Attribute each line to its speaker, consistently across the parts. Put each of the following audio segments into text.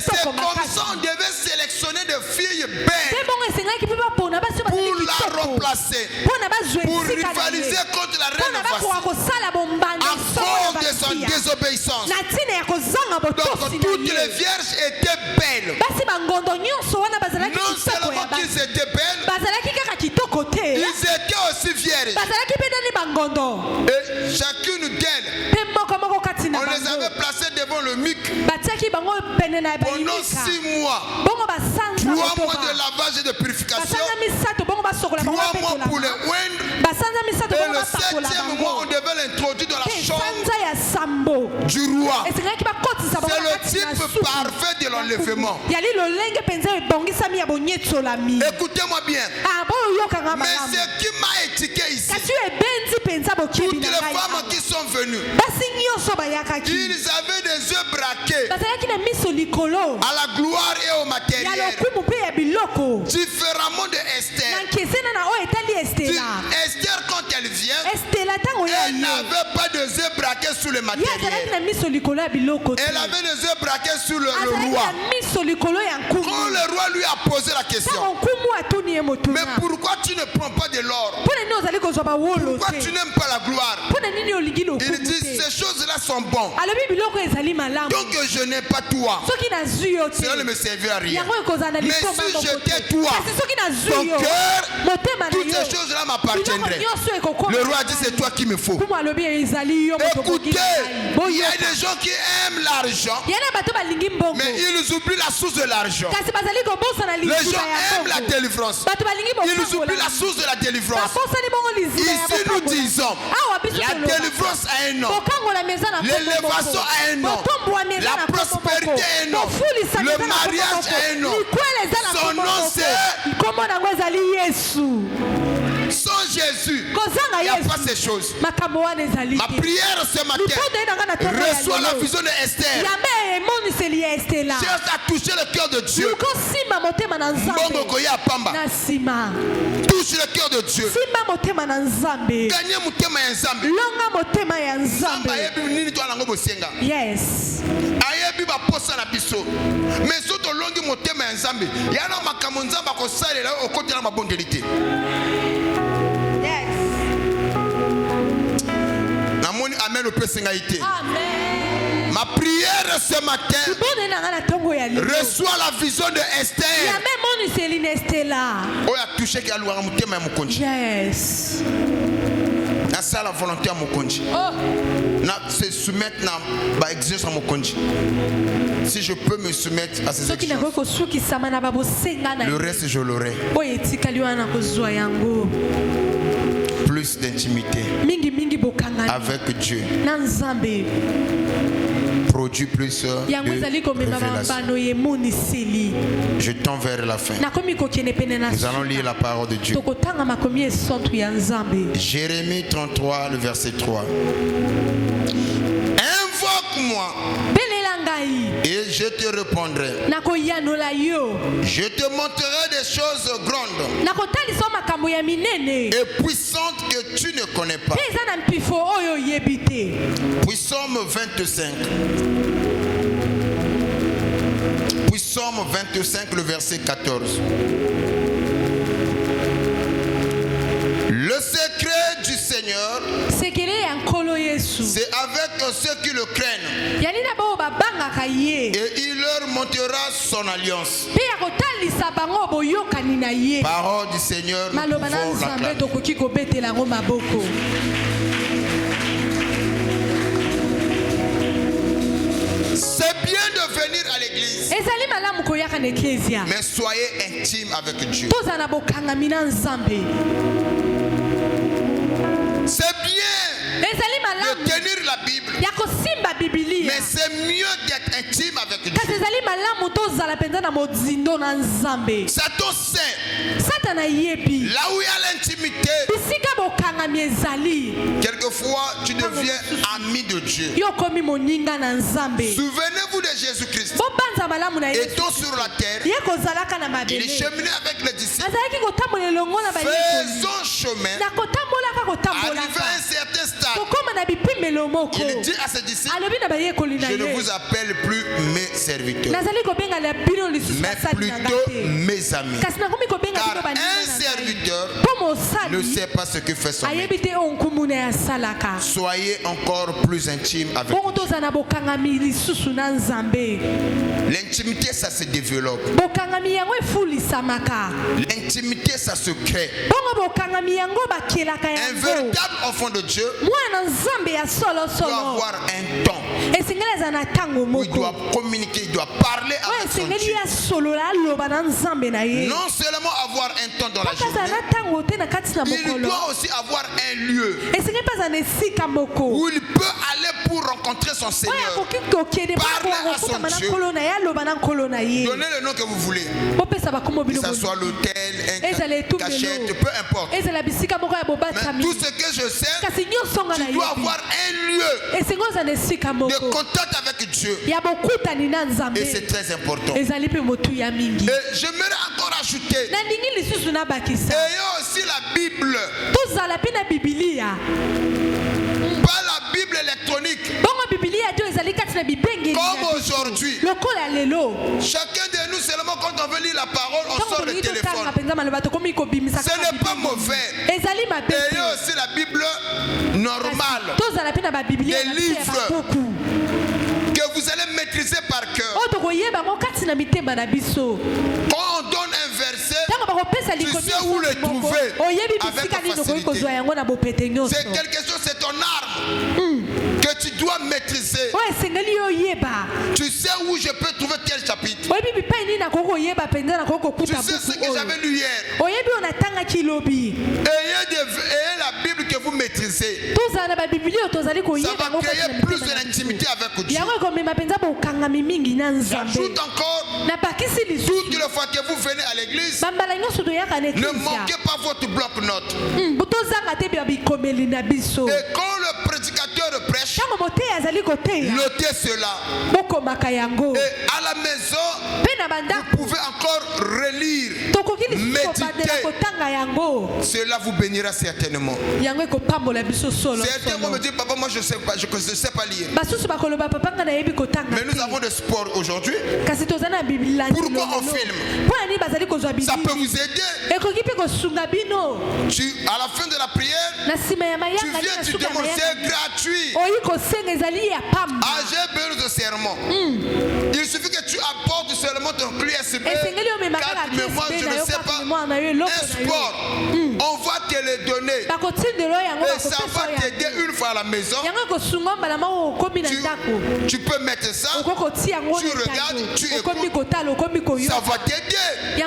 Speaker 1: c'est comme ça on devait sélectionner des filles belles pour la remplacer, pour rivaliser contre la reine à cause de son désobéissance. Donc toutes les vierges étaient belles. Non seulement qu'ils étaient belles, ils étaient aussi vierges. Et chacune d'elles, on les avait placées devant le mic pendant 6 mois. 3 mois de lavage et de purification, 3 mois pour le wind, et le 7e mois on devait l'introduire dans la chambre du roi. C'est le type parfait de l'enlèvement. Écoutez-moi bien. Mais ce qui m'a étiqué ici, toutes les femmes qui sont venues, ils avaient des yeux braqués à la gloire et au matériel, différemment de Esther. Esther, quand elle vient, elle n'avait pas des yeux braqués sur le matériel, elle avait des yeux braqués sur le roi. Quand le roi lui a posé la question, mais pourquoi tu ne prends pas de l'or? Pourquoi tu n'aimes pas la gloire? Il dit ces choses-là sont bonnes. Donc je n'ai pas toi, cela ne me servira à rien. Mais si j'étais toi, ton cœur, toutes ces choses-là m'appartiendraient. Le roi dit c'est toi qu'il me faut. Écoutez, il y a des gens qui aiment l'argent, mais ils oublient la source de l'argent. Les gens aiment la délivrance, ils oublient la source de la délivrance. Ici nous disons, la délivrance a un nom, l'élévation a un nom, la prospérité a un nom, le mariage a un nom. Son nom c'est... Sans Jésus, il n'y a pas ces choses. Ma prière ce matin, reçois la vision de Esther. Cherche à toucher le cœur de Dieu. Touche le cœur de Dieu. Gagnez mon thème à Nzambe.
Speaker 2: Yes.
Speaker 1: Mais surtout longi motema ya Nzambe yana makambo Nzambe akosalela okotela mabondelité. Namoni amen au pesengaïté.
Speaker 2: Amen.
Speaker 1: Ma prière ce matin, reçois la vision de Esther. Oya touché ki aluwa motema ya mukonji.
Speaker 2: Yes.
Speaker 1: Na ça la volonté à Mokonji. Na se soumettre na ba exigence à Mokonji. Si je peux me soumettre à ces exigences, le reste je l'aurai. Plus d'intimité avec Dieu. Produit plus de révélation. Je tends vers la fin. Nous allons lire la parole de Dieu. Jérémie 33, le verset 3. Invoque-moi et je te répondrai. Je te montrerai des choses grandes et puissantes que tu ne connais pas. Puis Psaume 25. Puis Psaume 25, le verset 14. Le secret du Seigneur, c'est avec ceux qui le craignent. Et il leur montrera son alliance. Parole du Seigneur, nous pouvons l'acclamer. C'est bien de venir à l'église, mais soyez intime avec Dieu. C'est bien de tenir la Bible, mais c'est mieux d'être intime avec Dieu. Satan sait, là où il y a l'intimité, quelquefois tu deviens ami de Dieu. Souvenez-vous de Jésus-Christ. Étant sur la terre, il cheminait avec les disciples. Faisons chemin Arrivé à un certain stade, il dit à ses disciples, je ne vous appelle plus mes serviteurs, mais plutôt mes amis. Car un serviteur ne sait pas ce que fait son maître. Soyez encore plus intime avec lui. L'intimité, ça se développe. L'intimité, ça se crée. Un véritable enfant de Dieu doit avoir un temps où il doit communiquer, il doit parler avec son Dieu. Non seulement avoir un temps dans la journée, il doit aussi avoir un lieu où il peut aller pour rencontrer son Seigneur, parler à son Dieu, donner le nom que vous voulez, que ce soit l'hôtel, un cachette, peu importe. Mais tout ce que je sais, tu dois avoir un lieu de contact avec Dieu. Et c'est très important. Et j'aimerais encore ajouter, ayant aussi la Bible, pas la Bible électronique. Comme aujourd'hui, chacun de nous, seulement quand on veut lire la parole, on sort le téléphone. Ce n'est pas mauvais. Ayant aussi la Bible normale, des livres que vous allez maîtriser par cœur. Quand on donne un verset, tu sais où le trouver avec facilité. C'est quelque chose, c'est ton arme que tu dois maîtriser. Tu sais où je peux trouver tel chapitre. Tu sais ce que j'avais lu hier. Ayez la Bible que vous maîtrisez. Ça va créer plus de l'intimité avec Dieu. J'ajoute encore, toutes les fois que vous venez à l'église, ne manquez pas votre bloc-notes. Et quand le prédicateur prêche, notez cela. Et à la maison, vous pouvez encore relire, méditer. Cela vous bénira certainement. Certains vont me dire, papa, moi je ne sais pas lire. Mais nous avons des sports aujourd'hui. Pourquoi on filme? Ça peut vous aider. À la fin de la prière, tu viens, tu demandes, c'est gratuit. J'ai besoin de serment. Il suffit que tu apportes seulement ton clé USB, 4 mémoires, je ne sais pas, un sport. On va te le donner. Et ça va t'aider une fois à la maison. Tu peux mettre ça, tu regardes, tu écoutes. Ça va t'aider. Et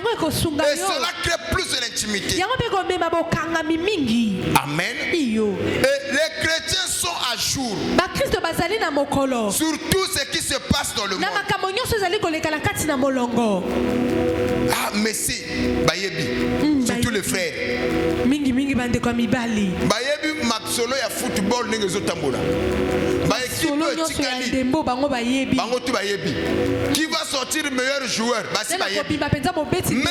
Speaker 1: cela crée plus de l'intimité. Amen. Et les chrétiens sont à jour sur tout ce qui se passe dans le monde. Ah, merci. Bayebi. Surtout les frères. Bayebi, Maxolo, il y a football, il y a qui va sortir le meilleur joueur? Même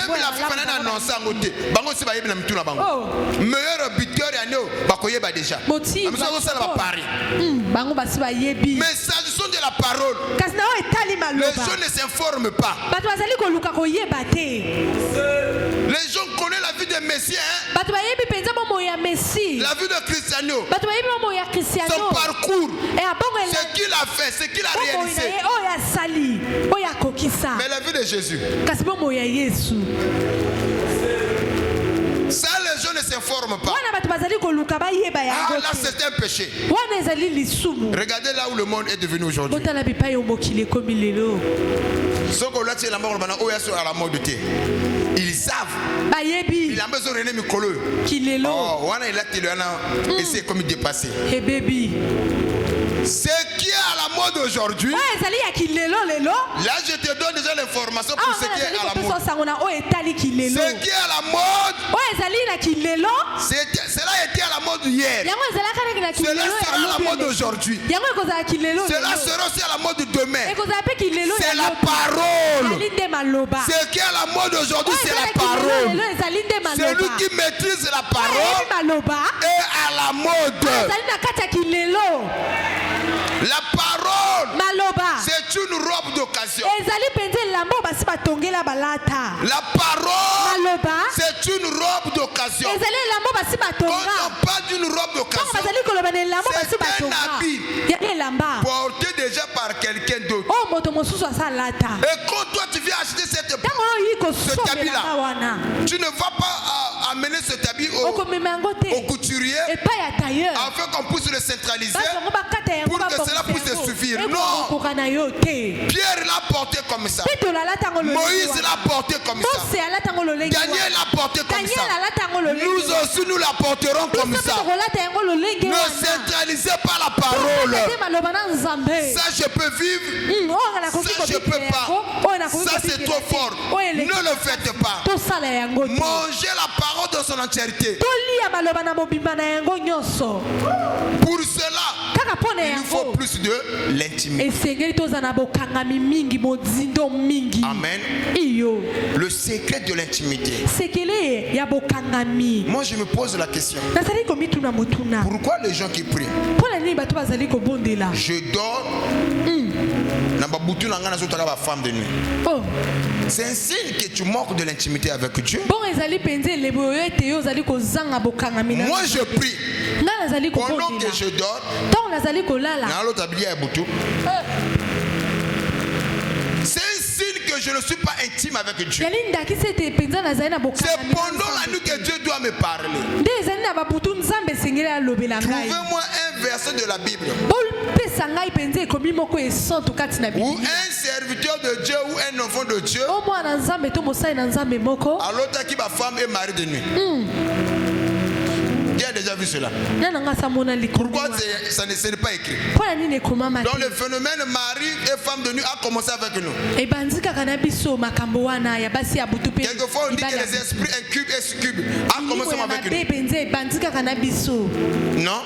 Speaker 1: la finale annoncée en côté. Meilleur buteur, il y a déjà. Mais s'agissant de la parole, les gens ne s'informent pas. Les gens connaissent la vie de Messie, hein? La vie de Cristiano, son parcours, ce qu'il a fait, ce qu'il a réalisé. Mais la vie de Jésus, ça les gens ne s'informent pas. Ah, là c'est un péché. Regardez là où le monde est devenu aujourd'hui. Ils savent. Il a besoin de Mikolo. Oh, on a essayé comme dépasser. Ce qui est à la mode aujourd'hui, là je te donne déjà l'information pour ce qui est à la mode. Ce qui est à la mode, cela était à la mode hier. Cela sera à la mode aujourd'hui. Cela sera aussi à la mode demain. C'est la parole. Ce qui est à la mode aujourd'hui, c'est la parole. Celui qui maîtrise la parole est à la mode. La parole, c'est une robe d'occasion. La parole, c'est une robe d'occasion. Quand on parle d'une robe d'occasion, c'est un habit porté déjà par quelqu'un d'autre. Et quand toi tu viens acheter cet habit-là, tu ne vas pas amener cet habit au couturier afin qu'on puisse le centraliser pour que cela puisse te suffire. Non. Pierre l'a porté comme ça. Moïse l'a porté comme ça. Daniel l'a porté comme ça. Nous aussi nous la porterons comme ça. Ne centralisez pas la parole. Ça je peux vivre. Ça je peux pas. Ça c'est trop fort. Ne le faites pas. Mangez la parole dans son entièreté. Pour cela, il nous faut plus de l'intimité. Amen. Le secret de l'intimité. Moi je me pose la question. Pourquoi les gens qui prient? Je dors. Femme de nuit. C'est un signe que tu manques de l'intimité avec Dieu. Moi je prie. Pendant que je dors, c'est un signe que je ne suis pas intime avec Dieu. C'est pendant la nuit que Dieu doit me parler. Trouvez-moi un verset de la Bible ou un serviteur de Dieu ou un enfant de Dieu alors qui ma femme est mariée de nuit. Qui a déjà vu cela? Pourquoi ça ne s'est pas écrit? Donc le phénomène mari et femme de nuit a commencé avec nous. Quelquefois on dit que les esprits incubes et succubes a commencé avec nous. Non?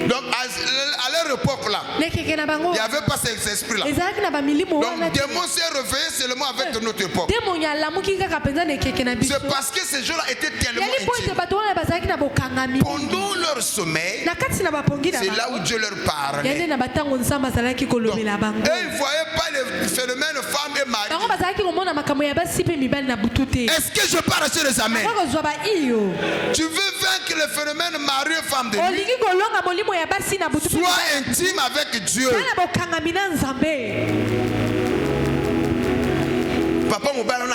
Speaker 1: Donc à leur époque là, il n'y avait pas ces esprits là. Donc démon s'est réveillé seulement avec notre époque. C'est parce que ces gens là étaient tellement intimes. Pendant leur sommeil, c'est là où Dieu leur parlait. Et ils ne voyaient pas le phénomène femme et mari. Est-ce que je parle sur les amens? Tu veux vaincre le phénomène mari et femme de nuit? Sois intime avec Dieu. Papa mobile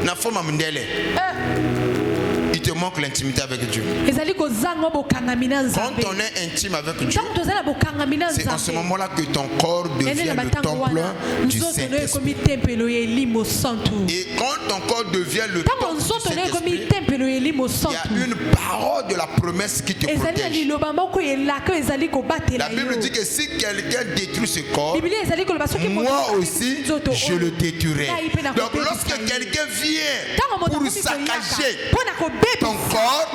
Speaker 1: na forme mundele. Il te manque l'intimité avec Dieu. Quand on est intime avec Dieu, c'est en ce moment-là que ton corps devient le temple du Saint-Esprit. Et quand ton corps devient le temple du Saint-Esprit, il y a une parole de la promesse qui te protège. La Bible dit que si quelqu'un détruit ce corps, moi aussi je le détruirai. Donc lorsque quelqu'un vient pour saccager ton corps,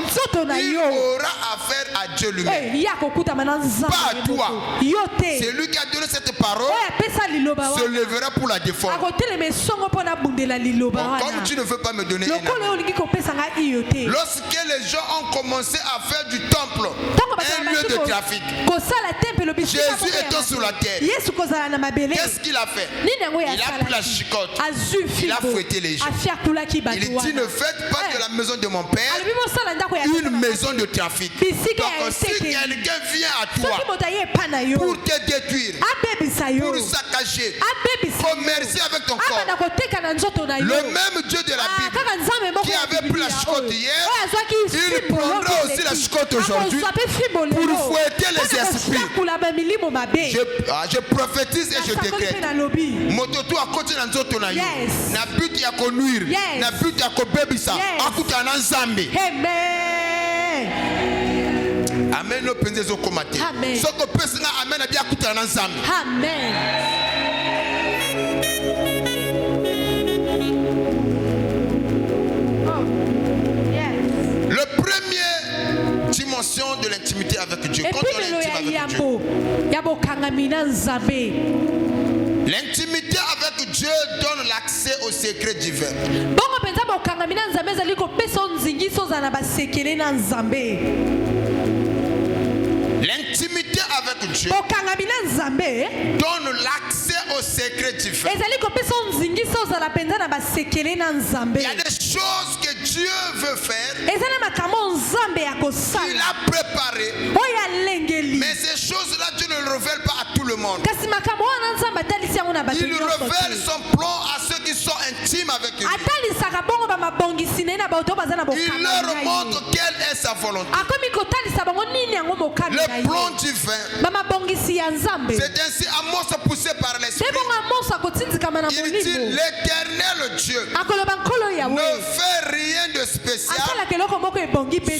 Speaker 1: il aura affaire à Dieu lui-même. Pas à toi. C'est lui qui a donné cette parole, se lèvera pour la défendre. Bon, comme tu ne veux pas me donner un avis. Lorsque les gens ont commencé à faire du temple un lieu de trafic, Jésus étant sur la terre, qu'est-ce qu'il a fait? Il a pris la chicotte, il a fouetté les gens. Il dit ne faites pas de la maison de mon père une maison de trafic. Donc si quelqu'un vient à toi pour te détruire, pour saccager, commercer avec ton corps, le même Dieu de la Bible qui avait pris la chicotte hier, il prendra aussi la chicotte aujourd'hui pour fouetter les esprits. Je prophétise et je décrète. Mototo à côté de nzoto na yo. Na but ya konuire, na but ya kobebisa, akuta na nzambe. Amen. No penze zo komate. Soko pesa na amen abi akuta na nzambe. Amen. Le premier dimension de l'intimité avec Dieu. Quand on est intime avec Dieu, L'intimité avec Dieu donne l'accès au secret divin. L'intimité avec Dieu donne l'accès au secret divin. Il y a des choses que Dieu veut faire, qu'il a préparé, mais ces choses-là Dieu ne le révèle pas à tout le monde. Il révèle son plan à ceux qui sont intimes avec lui. Il leur montre quelle est sa volonté. Le plan divin, c'est ainsi Amos poussé par l'esprit. Il dit l'Éternel Dieu ne fait rien de spécial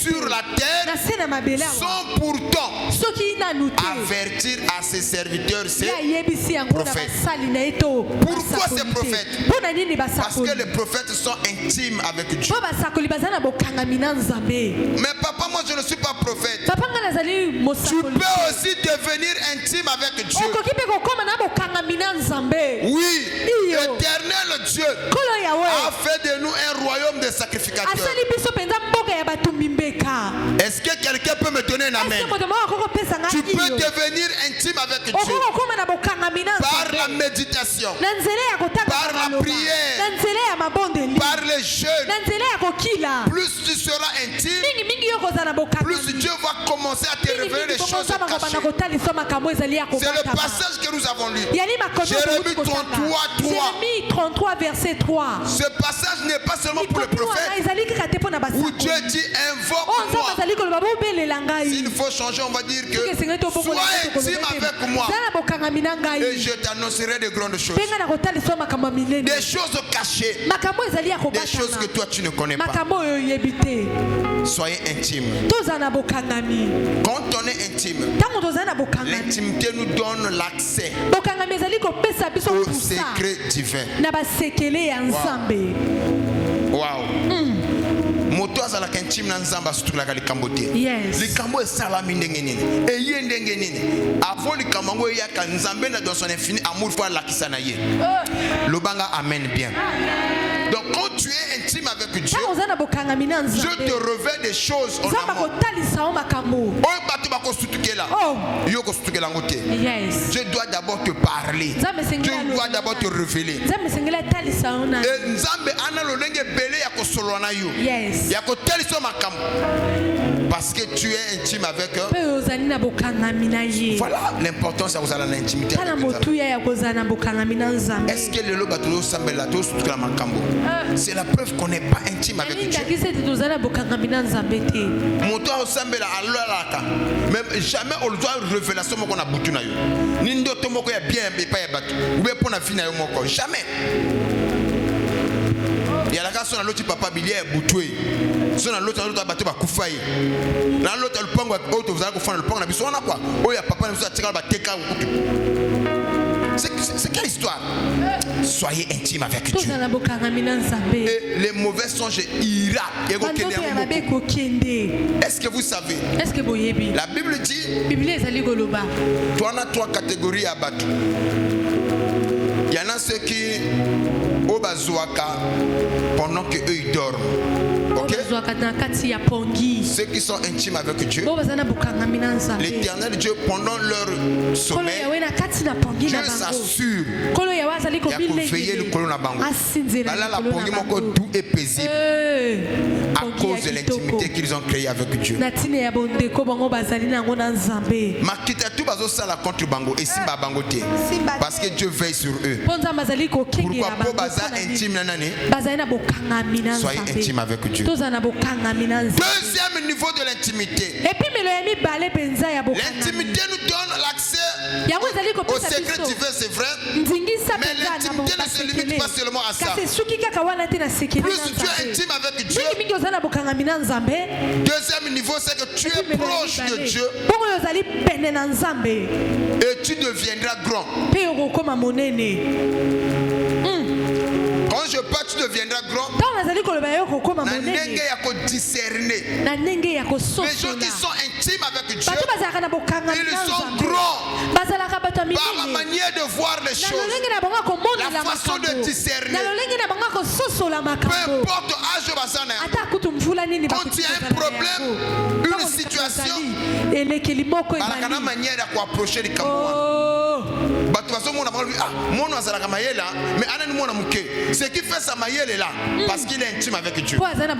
Speaker 1: sur la terre sans pourtant avertir à ses serviteurs, ses prophètes. Pourquoi ces prophètes? Parce que les prophètes sont intimes avec Dieu. Mais papa, moi je ne suis pas prophète. Tu peux aussi devenir intime avec Dieu. Oui, l'Éternel Dieu a fait de nous un royaume de sacrificateurs. Est-ce que quelqu'un peut me donner un amen? Tu peux devenir intime avec Dieu par la méditation, par la prière, par les jeûnes. Plus tu seras intime, plus Dieu va commencer à te révéler les choses cachées. C'est le passage que nous avons lu. Jérémie 33, verset 3. Ce passage n'est pas seulement pour le prophète, où Dieu dit invoque-moi. S'il faut changer, on va dire que sois intime avec moi et je t'annoncerai de grandes choses. Des choses cachées, des choses que toi tu ne connais pas. Soyez intime. Quand on est intime, l'intimité nous donne l'accès au secret divin. Wow. Moto azalaka intime na nzamba sutukilaka likambo te. Likambo esalami ndenge nini eye ndenge nini avant likambo ngo eyaka nzambe na dans son infini amour fois lakisa na ye. Lobanga amen bien. Donc quand tu es intime avec Dieu, Dieu te révèle des choses en amour. Dieu doit d'abord te parler. Dieu doit d'abord te révéler. Parce que tu es intime avec eux. Voilà l'importance de l'intimité. Est-ce que le lobato sambela to sutukila makambo? C'est la preuve qu'on n'est pas intime avec Dieu. Moto sambela alolaka. Même jamais on doit révélation qu'on a boutu na yo. Ni ndoto moko ya bien pas ya bato. Ou bien pour na vie na yo moko. Jamais. Il y a la cas sur l'autre papa bilier boutué. Sur l'autre bateau ba kufaye. Na l'autre le pango auto vous allez ko fana le pango na biso na quoi. Oh ya papa nous a tiré ba teka. C'est quelle histoire? Soyez intime avec Dieu. Et les mauvais songes ira. Est-ce que vous savez? La Bible dit tu en as 3 catégories à battre. Il y en a ceux qui au bazouaka pendant que eux ils dorment. Okay? Ceux qui sont intimes avec Dieu, l'Éternel Dieu pendant leur sommeil, Dieu s'assure qu'il y a veiller le colon à bango. Là la pongi moko doux et paisible à cause de l'intimité qu'ils ont créée avec Dieu. Makita tout bazo sala contre bango et simba bango te parce que Dieu veille sur eux. Pourquoi pour baza intime nanane? Soyez intime avec Dieu. Deuxième niveau de l'intimité. L'intimité nous donne l'accès au secret divin, c'est vrai. Mais l'intimité ne se limite pas seulement à ça. Plus tu es intime avec Dieu, deuxième niveau, c'est que tu es proche de Dieu et tu deviendras grand. Quand je parle, tu deviendras grand. Les gens qui sont intimes intime avec Dieu, ils sont grands par la manière de voir les choses, la façon de discerner. Peu importe l'âge, quand il y a un problème, une situation, il y a manière d'approcher les Camerounais. Ce qui fait sa maïelle est là parce qu'il est intime avec Dieu. En face à la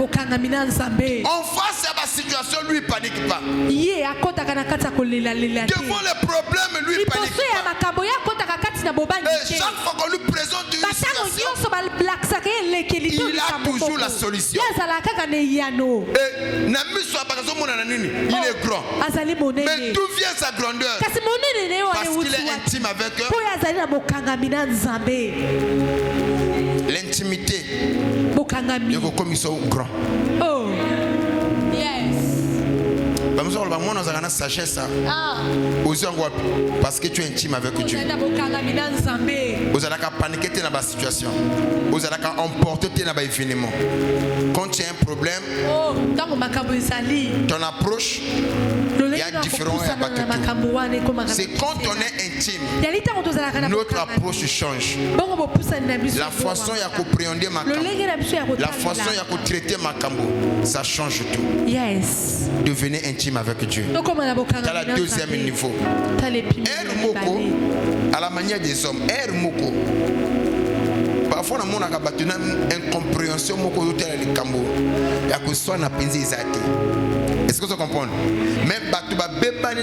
Speaker 1: situation, lui il panique pas. Devant les problèmes, lui il panique pas. Et chaque fois qu'on lui présente une situation, il a toujours la solution. Et il est grand. Mais d'où vient sa grandeur? Parce qu'il est intime avec eux. L'intimité. Comme ils sont grands.
Speaker 2: Oh. Yes.
Speaker 1: Parce que tu es intime avec Dieu. Vous allez paniquer dans la situation. Vous allez emporter dans l'événement. Quand tu as un problème, ton approche, il y a différents. C'est quand on est intime, notre approche change. La façon dont appréhender ma cambo, la façon dont traiter ma cambo, ça change tout.
Speaker 2: Yes.
Speaker 1: Devenez intime avec Dieu. C'est le deuxième niveau. Moko, à la manière des hommes, Moko. Parfois, on a une incompréhension. Est-ce que vous comprenez? Même à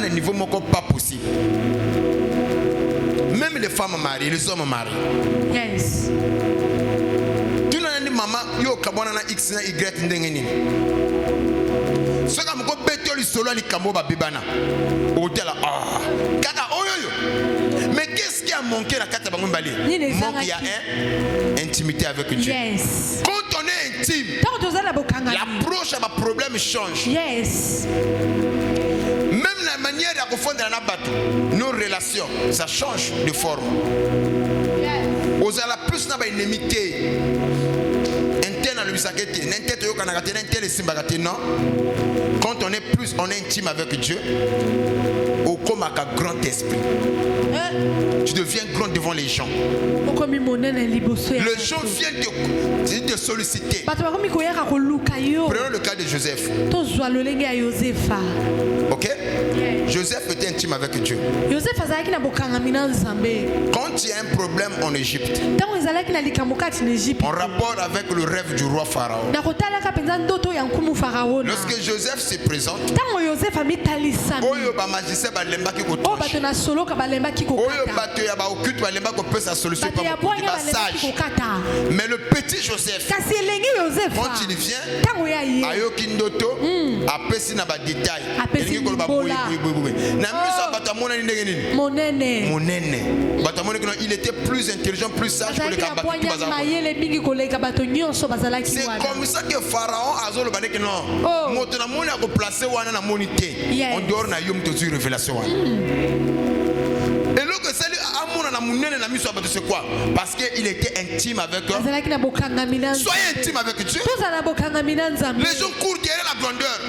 Speaker 1: niveau pas possible. Même les femmes mariées, les hommes mariés.
Speaker 2: Yes.
Speaker 1: Tu n'as pas maman, yo kabona na X na Y ndengeni. Soka mko beto li solo li kambo ba bibana. Hôtel ah. Kaka oyoyo. Mais qu'est-ce qui a manqué la carte bango mbali? Manque il y a intimité avec Dieu.
Speaker 2: Yes.
Speaker 1: Quand on est intime, l'approche à ma problème change.
Speaker 2: Yes.
Speaker 1: Même la manière de confondre la bateau, nos relations, ça change de forme. Aux ala plus na ba inimité. Non. Quand on est plus, on est intime avec Dieu. Au comme un grand esprit. Tu deviens grand devant les gens. Les gens viennent te solliciter. Prenons le cas de Joseph. Ok? Joseph était intime avec Dieu. Quand il y a un problème en Égypte, en rapport avec le rêve du roi Pharaon, lorsque Joseph se présente, mais le petit Joseph, quand il vient, il était plus intelligent, plus sage que le Kabbalah. C'est comme ça que Pharaon a dit que non, on dort na yom to révélation. Et là que c'est c'est quoi? Parce qu'il était intime avec eux. Soyez intime avec Dieu. Les gens courent derrière la grandeur.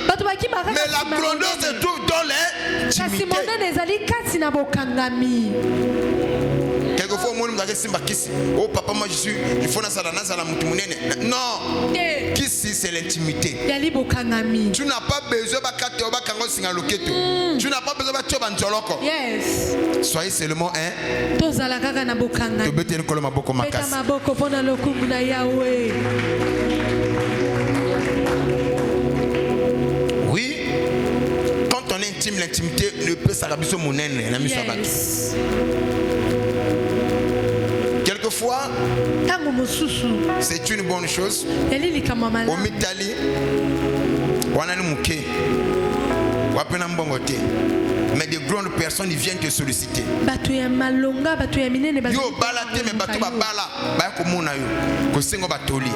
Speaker 1: Mais la grandeur se trouve dans l'intimité. Quelquefois, moi, je dis, oh papa, moi je fais non, Kissi, c'est l'intimité. Tu n'as pas besoin de tu n'as pas besoin de
Speaker 2: yes.
Speaker 1: Soyez seulement un. Oui, quand on est intime, l'intimité ne peut s'arrabiser mon aîné. Quelquefois, c'est une bonne chose. Au Italie, on a une mouké. Mais de grandes personnes ils viennent te solliciter. Yo balate mais bato ba bala ba ko mona yo ko sengo batoli.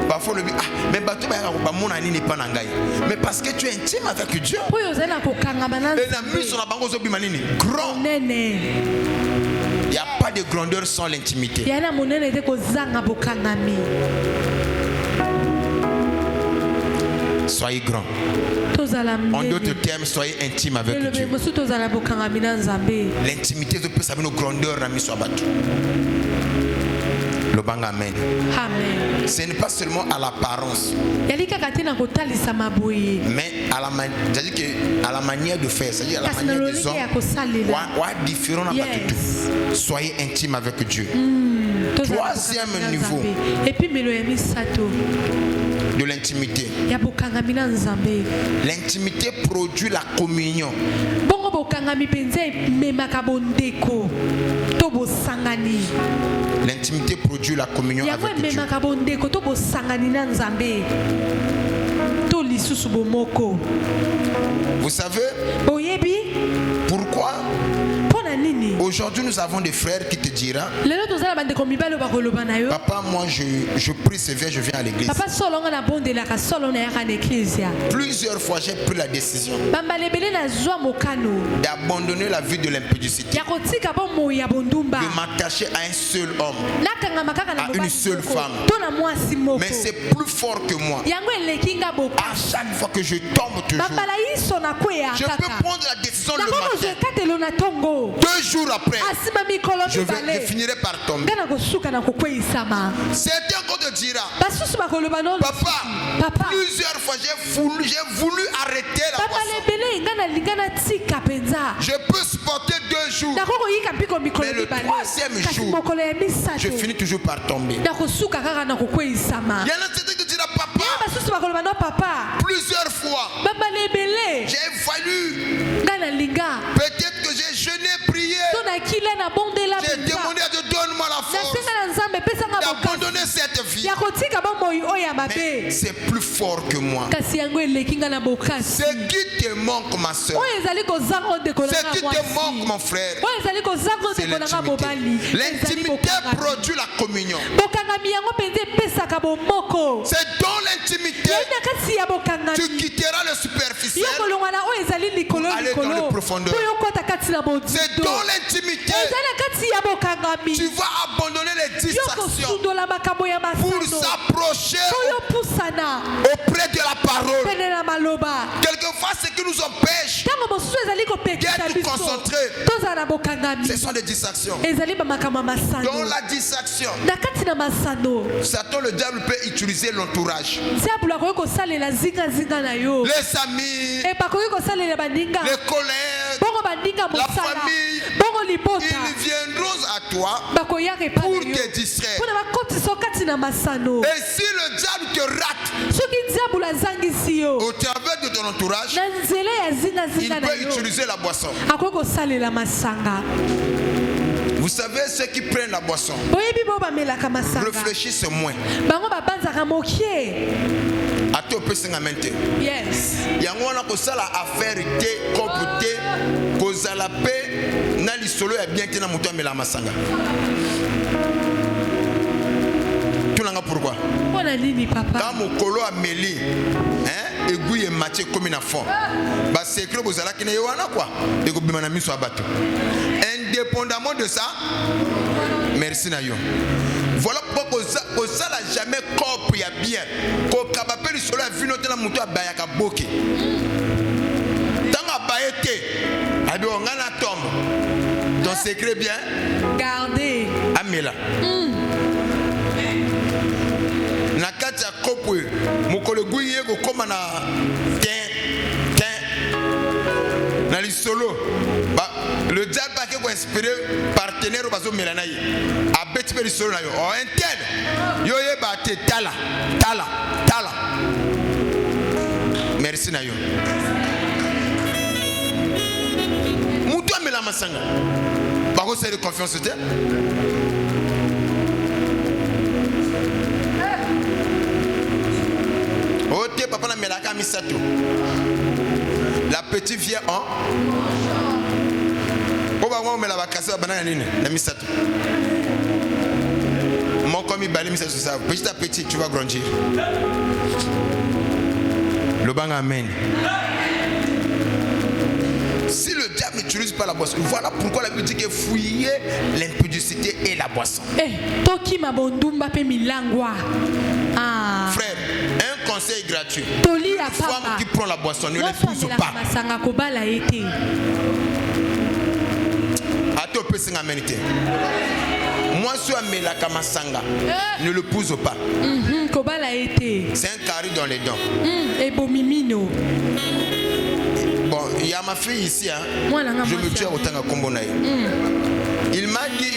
Speaker 1: Parfois le mais bato ba ko mona nini pa na ngai. Mais parce que tu es intime avec Dieu. Et la mise sur la bango zo bima nini grand. Il n'y a pas de grandeur sans l'intimité. soyez grand. En d'autres termes, soyez intime avec Dieu. L'intimité peut savoir nos grandeurs. Le bang amen. Ce n'est pas seulement à l'apparence, mais à la manière de faire, c'est-à-dire à la manière des hommes. Différent. Soyez intime avec Dieu. Troisième niveau de l'intimité. L'intimité produit la communion. L'intimité produit la communion avec Dieu. Vous savez pourquoi? Aujourd'hui, nous avons des frères qui te diront: Papa, moi je prie sévère, je viens à l'église. Plusieurs fois, j'ai pris la décision d'abandonner la vie de l'impudicité, de m'attacher à un seul homme, à une seule femme. Mais c'est plus fort que moi. À chaque fois que je tombe toujours, je peux prendre la décision le matin. 2 jours après, je finirai par tomber. Certains vont te dire: Papa, plusieurs fois j'ai voulu arrêter la boisson. Je peux supporter 2 jours, mais le 3e jour, je finis toujours par tomber. Il y en a certains qui disent: Papa, plusieurs fois j'ai valu, peut-être que j'ai jeûné, prié, j'ai demandé à Dieu: donne-moi la force d'abandonner cette vie. Mais c'est plus fort que moi. Ce qui te manque, ma soeur, ce qui te manque, mon frère, c'est l'intimité. L'intimité produit la communion. C'est dans l'intimité tu quitteras le superficiel pour aller dans le profondeur. C'est dans l'intimité tu vas abandonner les distractions pour s'approcher auprès de la parole. Quelquefois, ce qui nous empêche d'être concentrés, ce sont des distractions. Dans la distraction, Satan, le diable, peut utiliser l'entourage, les amis, les collègues, la famille. Ils viendront à toi pour te distraire. Et si le diable te rate au travers de ton entourage, il peut utiliser la boisson. Vous savez, ceux qui prennent la boisson réfléchissent moins. Yes. Yangwana kosala affaire te kopute kozala pe na lisolo ya bien te na muto amela masanga. Tunanga pourquoi? Quand mokolo ameli, aiguille matché comme na fond. Ba secret bozala ki na yowana quoi. Et ko bima na miso abato. Indépendamment de ça, merci na yo. Voilà pourquoi ça n'a jamais corps ya bien. Ko kabapeli solo a vu notre muto abaya ka boki. Tanga baete. Abi ongana tombe. Ton secret bien gardez. Amela. Na kati ya kopo mokolo guye ko koma na na lisolo le diable va ko inspirer partenaire au bazo melana yi abeti pe lisolo na yo o interne yo ye ba te tala merci na yo muto amela masanga ba ko serre confiance te. Ote papa na melaka misato. La petite vient en. Oba wa mela ba kasa banana nini na misato. Mon comme il bali misato ça. Petit à petit tu vas grandir. Le bang amen. Si le diable n'utilise pas la boisson, voilà pourquoi la Bible dit que fouiller l'impudicité et la boisson.
Speaker 2: Toki mabondumba pe milangwa.
Speaker 1: Frère, un conseil gratuit.
Speaker 2: Toli ya
Speaker 1: Femme
Speaker 2: papa.
Speaker 1: qui prend la boisson, ne l'épouse pas.
Speaker 2: Masanga kobala été.
Speaker 1: Attends, peut s'en amener. Moi, je suis à la Kamasanga. Ne l'épouse pas.
Speaker 2: Kobala été.
Speaker 1: C'est un carré dans les dents.
Speaker 2: Et bomimino.
Speaker 1: Bon, il y a ma fille ici. Hein. Je me tue autant à Kombonaï. Il m'a dit.